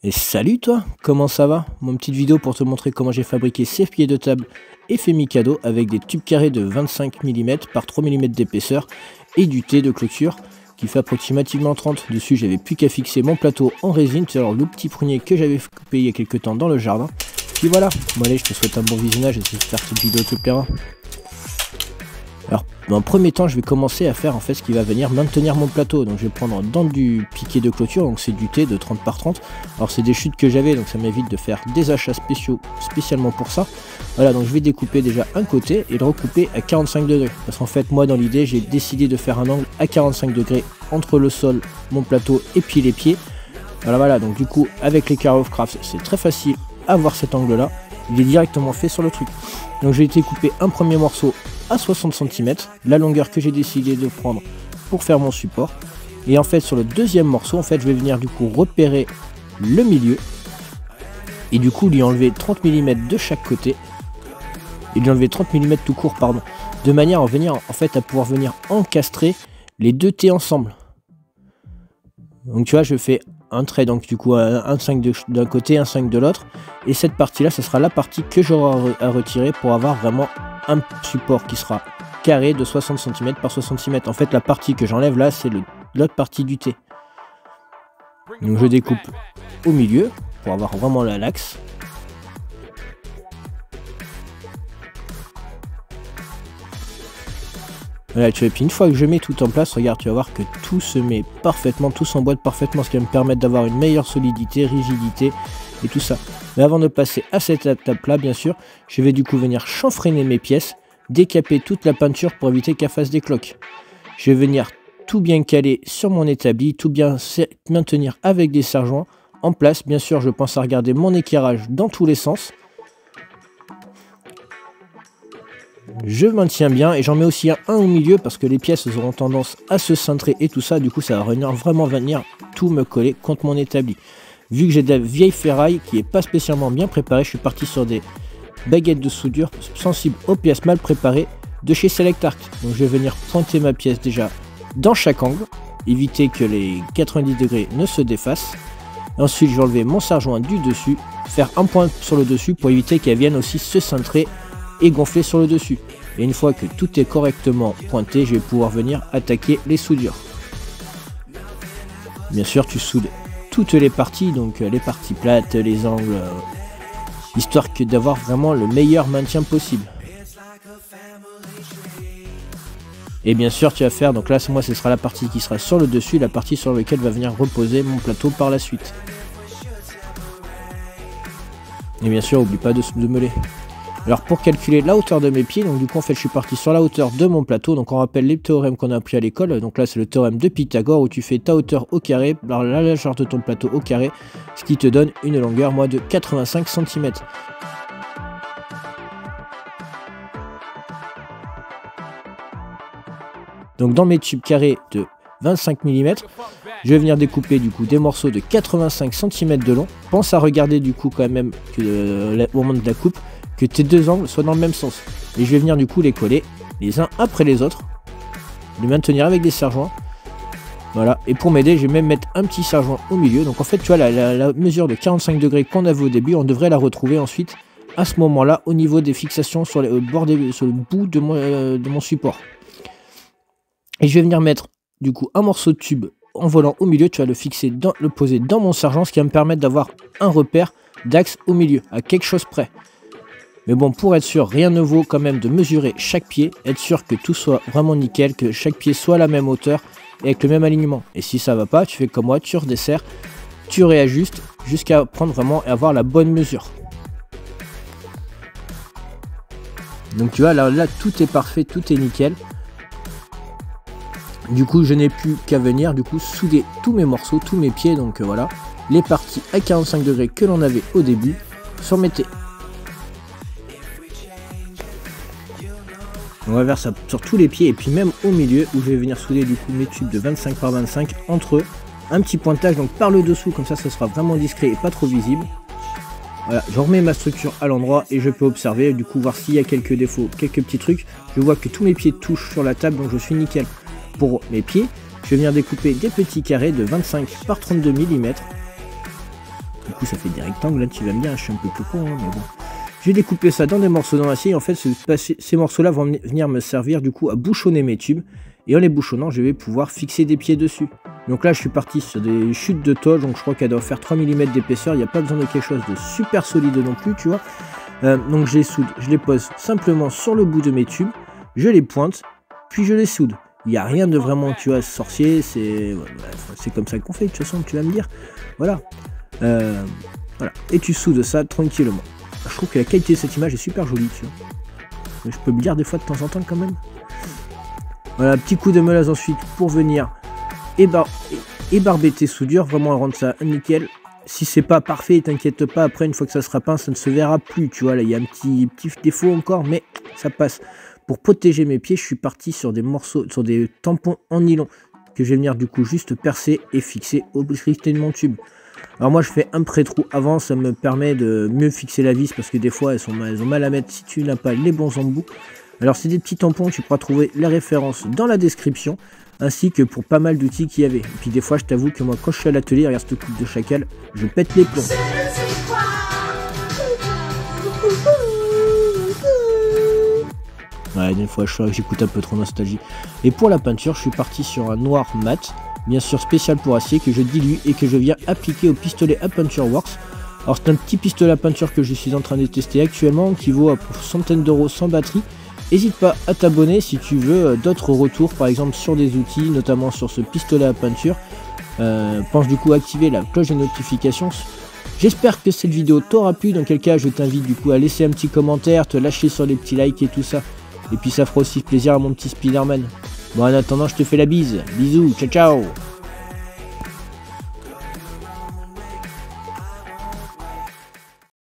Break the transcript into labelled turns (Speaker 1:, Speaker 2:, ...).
Speaker 1: Et salut toi, comment ça va? Mon petite vidéo pour te montrer comment j'ai fabriqué ces pieds de table effet Mikado avec des tubes carrés de 25 mm par 3 mm d'épaisseur et du T de clôture qui fait approximativement 30. Dessus j'avais plus qu'à fixer mon plateau en résine, c'est alors le petit prunier que j'avais coupé il y a quelques temps dans le jardin. Puis voilà, bon allez, je te souhaite un bon visionnage et j'espère que cette vidéo te plaira. Alors, dans un premier temps, je vais commencer à faire en fait ce qui va venir maintenir mon plateau. Donc, je vais prendre dans du piquet de clôture, donc c'est du T de 30 par 30. Alors, c'est des chutes que j'avais, donc ça m'évite de faire des achats spéciaux spécialement pour ça. Voilà, donc je vais découper déjà un côté et le recouper à 45 degrés. Parce qu'en fait, moi, dans l'idée, j'ai décidé de faire un angle à 45 degrés entre le sol, mon plateau et puis les pieds. Voilà, donc du coup, avec les Carry of Craft, c'est très facile à avoir cet angle-là. Il est directement fait sur le truc. Donc, j'ai découpé un premier morceau à 60 cm, la longueur que j'ai décidé de prendre pour faire mon support. Et en fait sur le deuxième morceau, en fait je vais venir du coup repérer le milieu et du coup lui enlever 30 mm de chaque côté et lui enlever 30 mm tout court, pardon, de manière à venir en fait à pouvoir venir encastrer les deux T ensemble. Donc tu vois, je fais un trait, donc du coup un 5 d'un côté, un 5 de l'autre, et cette partie là, ce sera la partie que j'aurai à retirer pour avoir vraiment un support qui sera carré de 60 cm par 60 cm. En fait, la partie que j'enlève là, c'est l'autre partie du T. Donc je découpe au milieu pour avoir vraiment l'axe. Voilà, tu vois, et puis une fois que je mets tout en place, regarde, tu vas voir que tout se met parfaitement, tout s'emboîte parfaitement, ce qui va me permettre d'avoir une meilleure solidité, rigidité et tout ça. Mais avant de passer à cette étape là, bien sûr, je vais du coup venir chanfreiner mes pièces, décaper toute la peinture pour éviter qu'elle fasse des cloques. Je vais venir tout bien caler sur mon établi, tout bien maintenir avec des serre-joints en place. Bien sûr, je pense à regarder mon équerrage dans tous les sens. Je maintiens bien et j'en mets aussi un au milieu parce que les pièces auront tendance à se cintrer et tout ça. Du coup, ça va vraiment venir tout me coller contre mon établi. Vu que j'ai de la vieille ferraille qui n'est pas spécialement bien préparée, je suis parti sur des baguettes de soudure sensibles aux pièces mal préparées de chez Select Arc. Donc je vais venir pointer ma pièce déjà dans chaque angle, éviter que les 90 degrés ne se défassent. Ensuite, je vais enlever mon serre-joint du dessus, faire un point sur le dessus pour éviter qu'elle vienne aussi se cintrer et gonfler sur le dessus. Et une fois que tout est correctement pointé, je vais pouvoir venir attaquer les soudures. Bien sûr, tu soudes toutes les parties, donc les parties plates, les angles, histoire que d'avoir vraiment le meilleur maintien possible. Et bien sûr, tu vas faire, donc là, moi, ce sera la partie qui sera sur le dessus, la partie sur laquelle va venir reposer mon plateau par la suite. Et bien sûr, n'oublie pas de meuler. Alors pour calculer la hauteur de mes pieds, donc du coup en fait je suis parti sur la hauteur de mon plateau. Donc on rappelle les théorèmes qu'on a appris à l'école. Donc là c'est le théorème de Pythagore où tu fais ta hauteur au carré par la largeur de ton plateau au carré, ce qui te donne une longueur moi de 85 cm. Donc dans mes tubes carrés de 25 mm, je vais venir découper du coup des morceaux de 85 cm de long. Pense à regarder du coup quand même que au moment de la coupe, que tes deux angles soient dans le même sens. Et je vais venir du coup les coller les uns après les autres, les maintenir avec des serre-joints. Voilà, et pour m'aider, je vais même mettre un petit serre-joint au milieu. Donc en fait, tu vois, la mesure de 45 degrés qu'on avait au début, on devrait la retrouver ensuite à ce moment-là au niveau des fixations sur, sur le bout de mon support. Et je vais venir mettre du coup un morceau de tube en volant au milieu. Tu vas le fixer, le poser dans mon serre-joint, ce qui va me permettre d'avoir un repère d'axe au milieu, à quelque chose près. Mais bon, pour être sûr, rien ne vaut quand même de mesurer chaque pied, être sûr que tout soit vraiment nickel, que chaque pied soit à la même hauteur et avec le même alignement. Et si ça va pas, tu fais comme moi, tu redesserres, tu réajustes jusqu'à prendre vraiment et avoir la bonne mesure. Donc tu vois, là tout est parfait, tout est nickel. Du coup, je n'ai plus qu'à venir du coup souder tous mes morceaux, tous mes pieds. Donc voilà, les parties à 45 degrés que l'on avait au début sur mes T. On va faire ça sur tous les pieds et puis même au milieu où je vais venir souder du coup mes tubes de 25 par 25 entre eux. Un petit pointage donc par le dessous, comme ça sera vraiment discret et pas trop visible. Voilà, je remets ma structure à l'endroit et je peux observer, du coup voir s'il y a quelques défauts, quelques petits trucs. Je vois que tous mes pieds touchent sur la table, donc je suis nickel. Pour mes pieds, je vais venir découper des petits carrés de 25 par 32 mm coup ça fait des rectangles, là tu vas me dire, je suis un peu plus con, hein, mais bon. J'ai découpé ça dans des morceaux dans l'acier, et en fait ces morceaux-là vont venir me servir du coup à bouchonner mes tubes, et en les bouchonnant, je vais pouvoir fixer des pieds dessus. Donc là, je suis parti sur des chutes de tôle, donc je crois qu'elle doit faire 3 mm d'épaisseur, il n'y a pas besoin de quelque chose de super solide non plus, tu vois. Donc je les soude, je les pose simplement sur le bout de mes tubes, je les pointe, puis je les soude. Il n'y a rien de vraiment, tu vois, sorcier, c'est comme ça qu'on fait, de toute façon, tu vas me dire. Voilà. Voilà. Et tu soudes ça tranquillement. Je trouve que la qualité de cette image est super jolie, tu vois. Je peux me dire des fois de temps en temps quand même. Voilà, petit coup de meulage ensuite pour venir ébarber tes soudures, vraiment rendre ça nickel. Si c'est pas parfait, t'inquiète pas, après une fois que ça sera peint, ça ne se verra plus, tu vois. Là, il y a un petit défaut encore, mais ça passe. Pour protéger mes pieds, je suis parti sur des morceaux, sur des tampons en nylon que je vais venir du coup juste percer et fixer au crité de mon tube. Alors moi je fais un pré-trou avant, ça me permet de mieux fixer la vis parce que des fois elles ont mal à mettre si tu n'as pas les bons embouts. Alors c'est des petits tampons, tu pourras trouver les références dans la description, ainsi que pour pas mal d'outils qu'il y avait. Et puis des fois je t'avoue que moi quand je suis à l'atelier, regarde cette coupe de chacal, je pète les plombs. Ouais, des fois je crois que j'écoute un peu trop nostalgie. Et pour la peinture, je suis parti sur un noir mat, bien sûr spécial pour acier, que je dilue et que je viens appliquer au pistolet à Puncher Works. Alors c'est un petit pistolet à peinture que je suis en train de tester actuellement, qui vaut à centaines d'euros sans batterie. N'hésite pas à t'abonner si tu veux d'autres retours, par exemple sur des outils, notamment sur ce pistolet à peinture. Pense du coup à activer la cloche de notification. J'espère que cette vidéo t'aura plu, dans quel cas je t'invite du coup à laisser un petit commentaire, te lâcher sur les petits likes et tout ça. Et puis ça fera aussi plaisir à mon petit Spider-Man. Bon, en attendant, je te fais la bise. Bisous, ciao ciao.